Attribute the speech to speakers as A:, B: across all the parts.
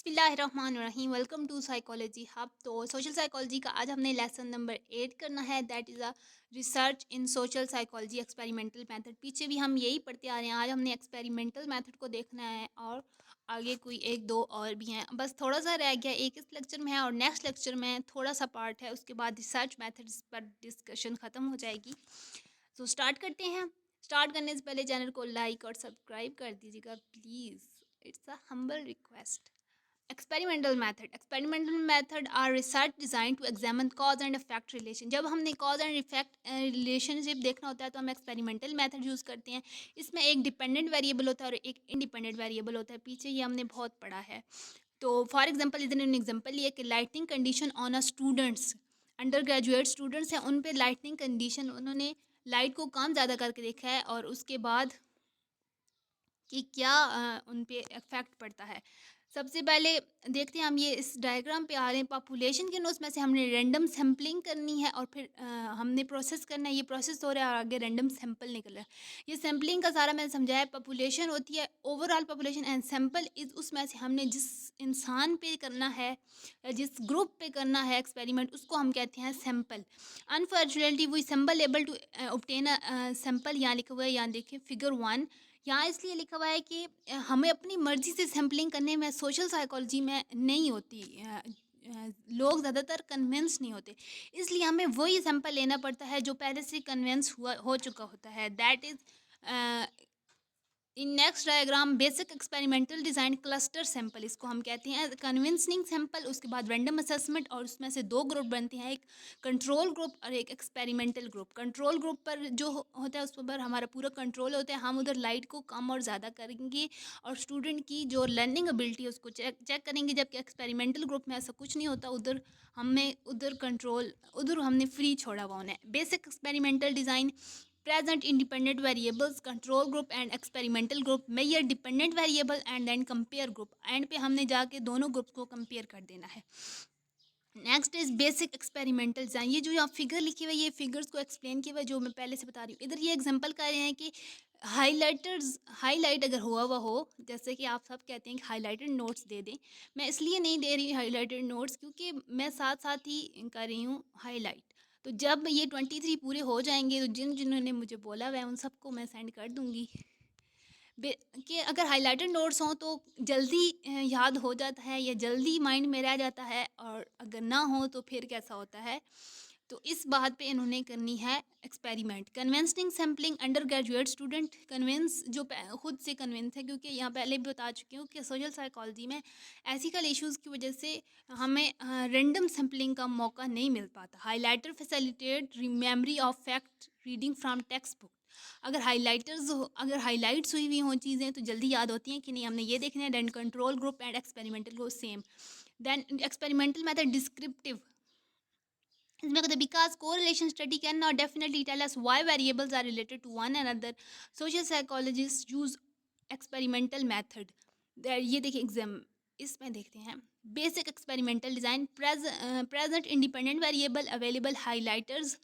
A: बिस्मिल्लाहिर्रहमानिर्रहीम। Welcome to psychology hub. तो social psychology का आज हमने लेसन नंबर 8 करना है, that is a research in social psychology experimental method. पीछे भी हम यही पढ़ते आ रहे हैं। आज हमने एक्सपेरिमेंटल मेथड को देखना है और आगे कोई एक दो और भी हैं, बस थोड़ा सा रह गया। एक इस लेक्चर में है और नेक्स्ट लेक्चर में थोड़ा सा पार्ट है, उसके बाद रिसर्च मेथड्स पर डिस्कशन ख़त्म हो जाएगी। तो स्टार्ट करते हैं। स्टार्ट करने से पहले चैनल को लाइक और सब्सक्राइब कर दीजिएगा please, it's a humble request. Experimental method are research design to examine cause and effect relation. जब हमने कॉज एंड इफेक्ट रिलेशनशिप देखना होता है तो हम एक्सपेरिमेंटल मेथड यूज़ करते हैं। इसमें एक डिपेंडेंट वेरिएबल होता है और एक इंडिपेंडेंट वेरिएबल होता है। पीछे ये हमने बहुत पढ़ा है। तो फॉर एग्जांपल इधर एन एग्जांपल ये कि lightning condition on a students, under graduate students हैं, उन पे लाइटनिंग कंडीशन, उन्होंने लाइट को काम ज़्यादा करके देखा है और उसके बाद कि क्या उन पे इफ़ेक्ट पड़ता है। सबसे पहले देखते हैं हम, ये इस डायग्राम पे आ रहे हैं पॉपुलेशन के नोट्स में से हमने रैंडम सैम्पलिंग करनी है और फिर हमने प्रोसेस करना है। ये प्रोसेस हो रहा है और आगे रैंडम सैंपल निकल रहा है। ये सैम्पलिंग का सारा मैंने समझाया। पॉपुलेशन होती है overall population and sample is उसमें से हमने जिस इंसान पे करना है या जिस ग्रुप पे करना है एक्सपेरिमेंट, उसको हम कहते हैं sample. Unfortunately we sample able to obtain sample, यहाँ लिखा हुआ है, यहाँ देखिए फिगर 1। यहाँ इसलिए लिखा हुआ है कि हमें अपनी मर्ज़ी से सैम्पलिंग करने में सोशल साइकोलॉजी में नहीं होती। लोग ज़्यादातर कन्विंस नहीं होते, इसलिए हमें वही सैंपल लेना पड़ता है जो पहले से कन्विंस हुआ हो चुका होता है। That is in next diagram basic experimental design cluster sample, इसको हम कहते हैं कन्विंसिंग सैंपल। उसके बाद रैंडम असेसमेंट और उसमें से दो ग्रुप बनते हैं, एक कंट्रोल ग्रुप और एक एक्सपेरिमेंटल ग्रुप। कंट्रोल ग्रुप पर जो होता है उस पर हमारा पूरा कंट्रोल होता है, हम उधर लाइट को कम और ज़्यादा करेंगे और स्टूडेंट की जो लर्निंग एबिलिटी है उसको चेक करेंगे। जबकि एक्सपेरिमेंटल ग्रुप में ऐसा कुछ नहीं होता, उधर हमने फ्री छोड़ा हुआ है। Basic experimental design present independent variables, control group and experimental group, measure dependent variable and then compare group। And पे हमने जाके दोनों ग्रुप्स को कंपेयर कर देना है। Next is basic experimental design. ये जो यहाँ फिगर लिखी हुई है, ये फिगर्स को एक्सप्लेन किया हुआ है जो मैं पहले से बता रही हूँ। इधर ये एग्जांपल कर रहे हैं कि हाईलाइट अगर हुआ हुआ हो, जैसे कि आप सब कहते हैं कि हाईलाइटेड नोट्स दे दें। मैं इसलिए नहीं दे रही हाईलाइटेड नोट्स क्योंकि मैं साथ साथ ही कर रही हूँ हाईलाइट। तो जब ये 23 पूरे हो जाएंगे तो जिन्होंने मुझे बोला हुआ है उन सबको मैं सेंड कर दूँगी। कि अगर हाइलाइटेड नोट्स हों तो जल्दी याद हो जाता है या जल्दी माइंड में रह जाता है, और अगर ना हो तो फिर कैसा होता है। तो इस बात पे इन्होंने करनी है experiment. Convincing sampling under graduate student, convince जो खुद से कन्विंस है, क्योंकि यहाँ पहले भी बता चुकी हूँ कि सोशल साइकोलॉजी में एथिकल इश्यूज़ की वजह से हमें रैंडम सैम्पलिंग का मौका नहीं मिल पाता। Highlighter facilitate memory of fact reading from text book. अगर हाईलाइट्स हुई हुई हों चीज़ें तो जल्दी याद होती हैं कि नहीं, हमने ये देखना है। Then control group and experimental group same. Then experimental method descriptive, इसमें कहते हैं because correlation study can not definitely tell us why variables are related to one another, social psychologist use experimental method. ये देखिए exam, इसमें देखते हैं basic experimental design, present independent variable available highlighters.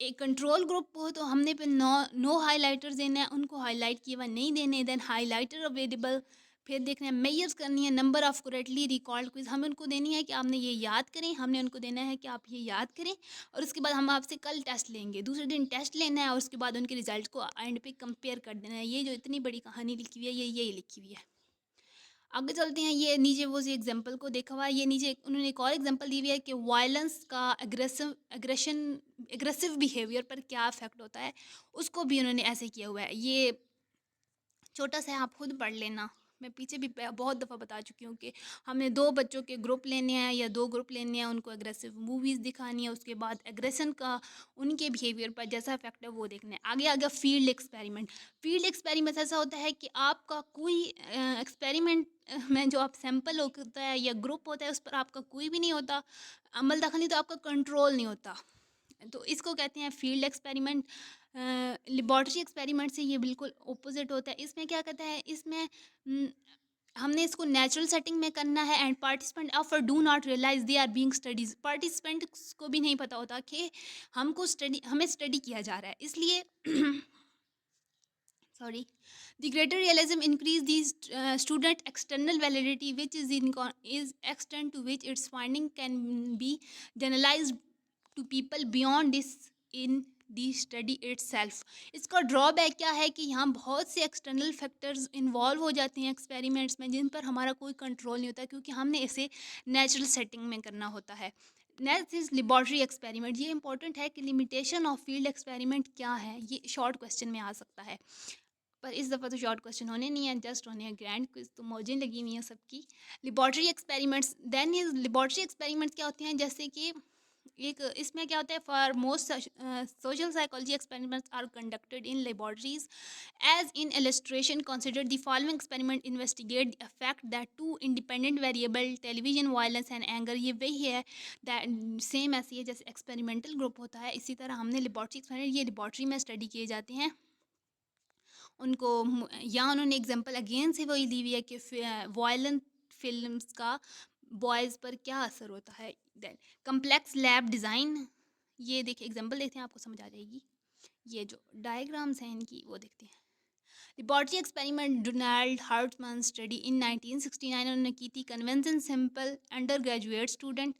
A: एक control group हो तो हमने पे नो हाईलाइटर्स देना है, उनको हाईलाइट किए हुआ नहीं देने। देन हाईलाइटर अवेलेबल, फिर देखना है मेयर्स करनी है number of correctly recalled quiz, हमें उनको देनी है कि आपने ये याद करें, हमने उनको देना है कि आप ये याद करें। और उसके बाद हम आपसे कल टेस्ट लेंगे, दूसरे दिन टेस्ट लेना है और उसके बाद उनके रिजल्ट को एंड पे कंपेयर कर देना है। ये जो इतनी बड़ी कहानी लिखी हुई है ये यही लिखी हुई है। आगे चलते हैं। ये नीचे वो एग्जांपल को देखा हुआ है, ये नीचे उन्होंने एक और एग्जांपल दी हुई है कि वायलेंस का एग्रेसिव बिहेवियर पर क्या इफेक्ट होता है, उसको भी उन्होंने ऐसे किया हुआ है। ये छोटा सा है, आप खुद पढ़ लेना। मैं पीछे भी बहुत दफ़ा बता चुकी हूँ कि हमने दो बच्चों के ग्रुप लेने हैं या दो ग्रुप लेने हैं, उनको एग्रेसिव मूवीज़ दिखानी है, उसके बाद एग्रेशन का उनके बिहेवियर पर जैसा इफेक्ट है वो देखना है। आगे आगे फील्ड एक्सपेरिमेंट ऐसा होता है कि आपका कोई एक्सपेरिमेंट में जो आप सैंपल होता है या ग्रुप होता है उस पर आपका कोई भी नहीं होता, अमल दखल, तो आपका कंट्रोल नहीं होता। तो इसको कहते हैं फील्ड एक्सपेरिमेंट। लेबॉर्ट्री एक्सपेरिमेंट से ये बिल्कुल ओपोजिट होता है। इसमें क्या कहता है, इसमें हमने इसको नेचुरल सेटिंग में करना है and participant offer do not realize they are being studies. Participants को भी नहीं पता होता कि हमें स्टडी किया जा रहा है, इसलिए sorry, the greater realism increase these student external validity, which is is extent to which its finding can be generalized to people beyond this in the study itself. इसका ड्रॉबैक क्या है कि यहाँ बहुत से एक्सटर्नल फैक्टर्स इन्वॉल्व हो जाते हैं एक्सपेरिमेंट्स में, जिन पर हमारा कोई कंट्रोल नहीं होता, क्योंकि हमने इसे नेचुरल सेटिंग में करना होता है। Next is laboratory experiment. ये इंपॉर्टेंट है कि लिमिटेशन ऑफ फील्ड एक्सपेरिमेंट क्या है, ये शॉर्ट क्वेश्चन में आ सकता है, पर इस दफ़ा तो शॉर्ट क्वेश्चन होने नहीं है, जस्ट होने हैं ग्रैंड क्विज, तो मौजें लगी हुई हैं सबकी। लेबॉर्ट्री एक्सपेरिमेंट्स, देन ये लेबॉर्ट्री एक्सपेरिमेंट्स क्या होते हैं, जैसे कि एक इसमें क्या होता है, for most social psychology experiments are conducted in laboratories as in illustration consider the following experiment investigate the effect that two independent variable television violence and anger. ये वही है, दैट सेम ऐसी है जैसे एक्सपेरिमेंटल ग्रुप होता है, इसी तरह हमने लेबॉर्ट्री एक्सपेरिमेंट, ये लेबॉर्ट्री में स्टडी किए जाते हैं उनको। यहाँ उन्होंने एग्जांपल अगेन से वही दी हुई है कि वायलेंट फिल्म्स का बॉयज़ पर क्या असर होता है। देन कम्प्लेक्स लैब डिज़ाइन, ये देखिए एग्जांपल देखते हैं, आपको समझ आ जाएगी। ये जो डायग्राम्स हैं इनकी वो देखते हैं। Laboratory experiment Donald Hartmann study in 1969 उन्होंने की थी। Convention simple undergraduate student,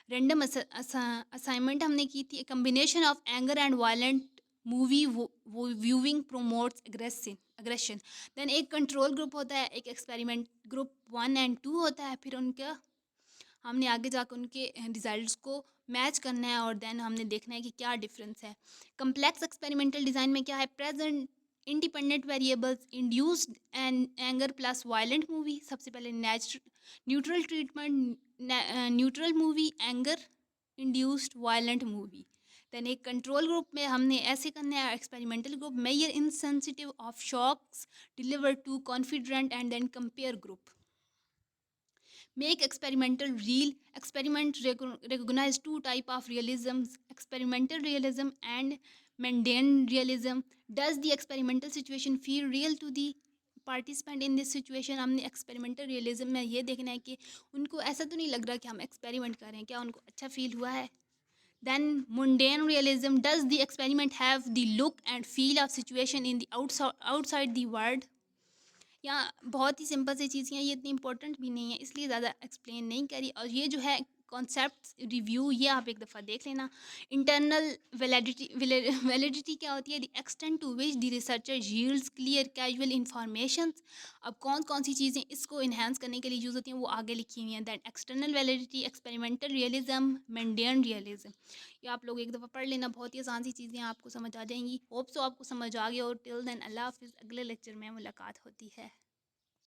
A: random assignment हमने की थी। Combination of anger and violent movie viewing promotes aggression. Then एक कंट्रोल ग्रुप होता है, एक एक्सपेरिमेंट ग्रुप 1 एंड 2 होता है, फिर उनका हमने आगे जाकर उनके रिजल्ट्स को मैच करना है और देन हमने देखना है कि क्या डिफरेंस है। कम्प्लेक्स एक्सपेरिमेंटल डिज़ाइन में क्या है, present independent variables induced and anger plus violent movie. सबसे पहले neutral treatment, neutral movie, anger induced violent movie. Then एक कंट्रोल ग्रुप में हमने ऐसे करना है, experimental group measure insensitive of shocks deliver to confident and then compare group. Make experimental real. Experiment recognize two type of realisms: experimental realism and mundane realism. Does the experimental situation feel real to the participant in this situation? हमने experimental realism में ये देखना है कि उनको ऐसा तो नहीं लग रहा कि हम एक्सपेरिमेंट कर रहे हैं, क्या उनको अच्छा फील हुआ है। Then mundane realism, does the experiment have the look and feel of situation in the outside the world. यहाँ बहुत ही सिंपल सी चीज़ें हैं, ये इतनी इंपॉर्टेंट भी नहीं है, इसलिए ज़्यादा एक्सप्लेन नहीं करी। और ये जो है कॉन्सेप्ट रिव्यू, ये आप एक दफ़ा देख लेना। इंटरनल वैलिडिटी क्या होती है, the extent to which the researcher yields clear casual information. अब कौन कौन सी चीज़ें इसको इन्हांस करने के लिए यूज़ होती हैं वो आगे लिखी हुई हैं। That external validity, experimental realism, mundane realism, ये आप लोग एक दफ़ा पढ़ लेना, बहुत ही आसान सी चीज़ें आपको समझ आ जाएंगी। होप सो आपको समझ आ गया। और टिल देन अल्लाह हाफिज़, अगले लेक्चर में मुलाकात होती है।